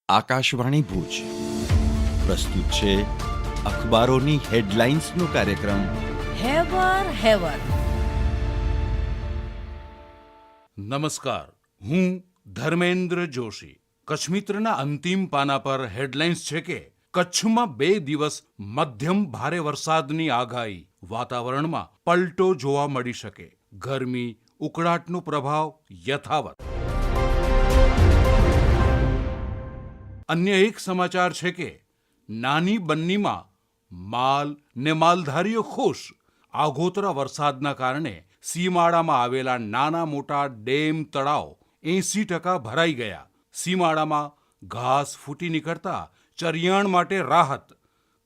આકાશવાણી ભુજ પ્રસ્તુત છે અખબારોની હેડલાઇન્સનો કાર્યક્રમ હેવર. નમસ્કાર, હું ધર્મેન્દ્ર જોશી. કચ્છમિત્રના અંતિમ પાના પર હેડલાઇન્સ છે કે કચ્છમાં 2 દિવસ મધ્યમ ભારે વરસાદની આગાહી. વાતાવરણમાં પલટો જોવા મળી શકે. ગરમી ઉકળાટનો પ્રભાવ યથાવત. અન્ય એક સમાચાર છે કે નાની બન્નીમાં માલ ને માલધારીઓ ખુશ. આગોતરા વરસાદના કારણે સીમાડામાં આવેલા નાના મોટા ડેમ તળાવ 80% ભરાઈ ગયા. સીમાડામાં ઘાસ ફૂટી નીકળતા ચરિયાણ માટે રાહત.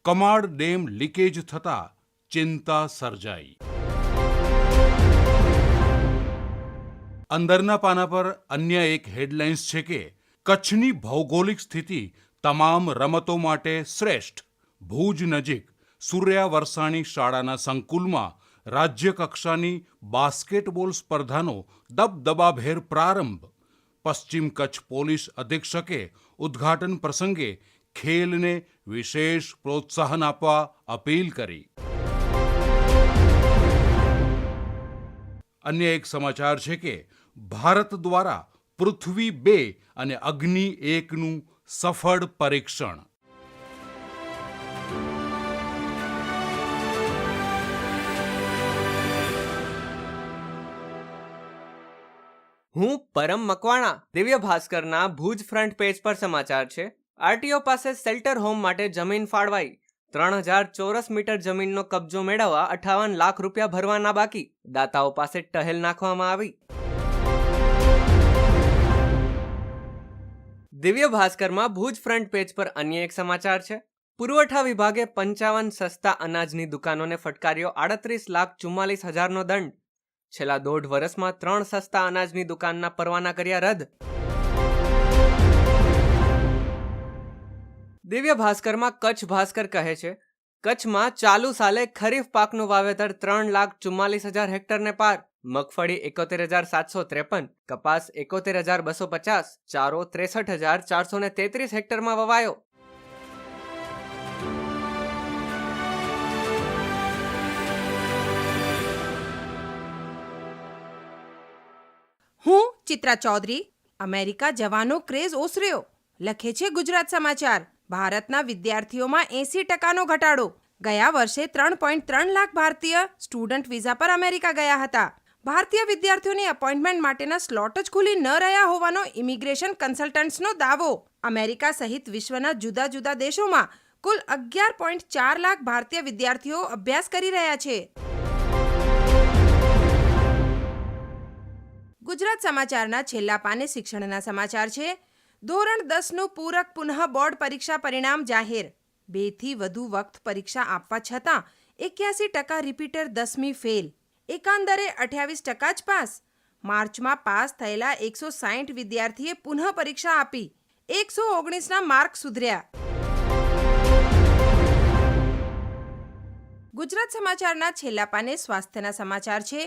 કમાડ ડેમ લીકેજ થતા ચિંતા સર્જાઈ. અંદરના પાના પર અન્ય એક હેડલાઇન્સ છે કે કચ્છની ભૌગોલિક સ્થિતિ તમામ રમતો માટે શ્રેષ્ઠ. ભુજ નજીક સુર્યા વરસાણી શાળાના સંકુલમાં રાજ્ય કક્ષાની બાસ્કેટબોલ સ્પર્ધાનો દબદબાભેર પ્રારંભ. પશ્ચિમ કચ્છ પોલીસ અધિક્ષકે ઉદ્ઘાટન પ્રસંગે ખેલને વિશેષ પ્રોત્સાહન આપવા અપીલ કરી. અન્ય એક સમાચાર છે કે ભારત દ્વારા પૃથ્વી 2 અને અગ્નિ 1નું સફળ પરીક્ષણ. હું પરમ મકવાણા. દિવ્ય ભાસ્કરના ભુજ ફ્રન્ટ પેજ પર સમાચાર છે. આરટીઓ પાસે શેલ્ટર હોમ માટે જમીન ફાળવાઈ. 3000 ચોરસ મીટર જમીનનો કબજો મેળવવા 58 લાખ રૂપિયા ભરવાના બાકી. દાતાઓ પાસે ટહેલ નાખવામાં આવી. દિવ્ય ભાસ્કરમાં ભુજ ફ્રન્ટ પેજ પર અન્ય એક સમાચાર છે. પુરવઠા વિભાગે 55 સસ્તા અનાજની દુકાનોને ફટકાર્યો 38,44,000નો દંડ. છેલ્લા 1.5 વર્ષમાં 3 સસ્તા અનાજની દુકાનના પરવાના કર્યા રદ. દિવ્ય ભાસ્કરમાં કચ્છ ભાસ્કર કહે છે, કચ્છમાં ચાલુ સાલે ખરીફ પાકનું વાવેતર 3,44,000 હેક્ટરને પાર. મગફળી 71,753, કપાસ 71,250, ચારો 63,433 હેક્ટરમાં વવાયો. હું ચિત્રા ચૌધરી. અમેરિકા જવાનો ક્રેઝ ઓસર્યો, લખે છે ગુજરાત સમાચાર. ભારતના વિદ્યાર્થીઓમાં 80%નો ઘટાડો. ગયા વર્ષે 3.3 લાખ ભારતીય સ્ટુડન્ટ વિઝા પર અમેરિકા ગયા હતા. ભારતીય વિદ્યાર્થીઓની એપોઇન્ટમેન્ટ માટેના સ્લોટ જ ખુલી ન રહ્યા હોવાનો ઇમિગ્રેશન કન્સલ્ટન્ટ્સનો દાવો. અમેરિકા સહિત વિશ્વના જુદા જુદા દેશોમાં કુલ 11.4 લાખ ભારતીય વિદ્યાર્થીઓ અભ્યાસ કરી રહ્યા છે. ગુજરાત સમાચારના છેલ્લા પાને શિક્ષણના સમાચાર છે. ધોરણ 10નું પૂરક પુનઃ બોર્ડ પરીક્ષા પરિણામ જાહેર. 2 થી વધુ વખત પરીક્ષા આપવા છતાં 81% રિપીટર 10મી ફેલ. એકંદરે 28% જ પાસ. માર્ચમાં પાસ થયેલા 160 વિદ્યાર્થીએ પુનઃ પરીક્ષા આપી. 119ના માર્ક સુધર્યા. ગુજરાત સમાચારના છેલ્લા પાને સ્વાસ્થ્યના સમાચાર છે.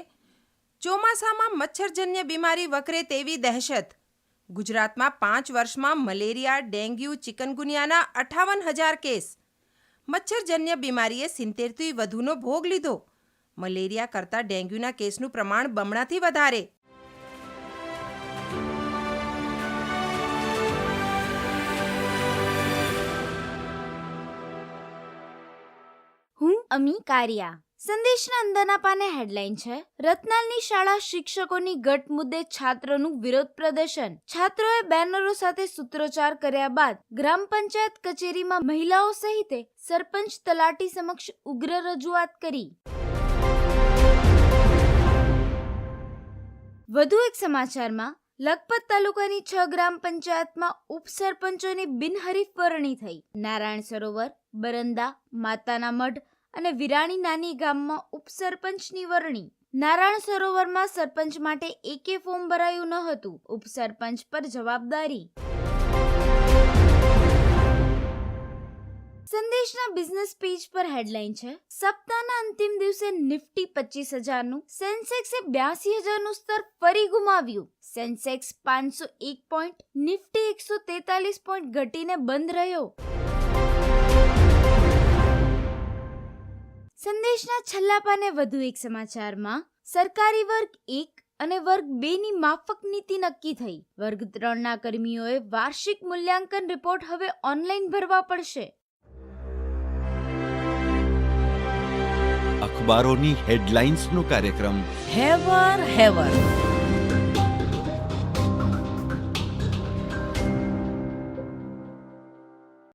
ચોમાસામાં મચ્છરજન્ય બીમારી વકરે તેવી દહેશત. ગુજરાતમાં 5 વર્ષમાં મલેરિયા, ડેન્ગ્યુ, ચિકનગુનિયાના 58,000 કેસ. મચ્છરજન્ય બીમારીએ 70થી વધુનો ભોગ લીધો. મલેરિયા કરતાં ડેન્ગ્યુના કેસનું પ્રમાણ બમણાથી વધારે. હું અમી કારિયા. સંદેશના અંદરના પાને હેડલાઇન છે, રતનાલની શાળા શિક્ષકોની ગટ મુદ્દે છાત્રોનું વિરોધ પ્રદર્શન. છાત્રોએ બેનરો સાથે સૂત્રોચ્ચાર કર્યા બાદ ગ્રામ પંચાયત કચેરીમાં મહિલાઓ સહિત સરપંચ તલાટી સમક્ષ ઉગ્ર રજૂઆત કરી. વધુ એક સમાચારમાં લખપત તાલુકાની 6 ગ્રામ પંચાયતમાં ઉપસરપંચોની બિનહરીફ વરણી થઈ. નારાયણ સરોવર, બરંદા, માતાના મઢ અને વિરાણી નાની ગામમાં ઉપસરપંચની વરણી. નારાયણ સરોવરમાં સરપંચ માટે એકે ફોર્મ ભરાયું ન હતું. ઉપસરપંચ પર જવાબદારી. સંદેશ સંદેશના બિઝનેસ પેજ પર હેડલાઇન છે, સપ્તાહના અંતિમ દિવસે નિફ્ટી 25,000નું, સેન્સેક્સે 82,000નું સ્તર ફરી ગુમાવ્યું. સેન્સેક્સ 501 પોઈન્ટ, નિફ્ટી 143 પોઈન્ટ ઘટીને બંધ રહ્યો. સંદેશના છેલ્લા પાને વધુ એક સમાચારમાં સરકારી વર્ગ 1 અને વર્ગ 2 ની માફક નીતિ નક્કી થઈ. વર્ગ 3 ના કર્મીઓએ વાર્ષિક મૂલ્યાંકન રિપોર્ટ હવે ઓનલાઈન ભરવા પડશે. અખબારોની હેડલાઇન્સનો કાર્યક્રમ હેવર હેવર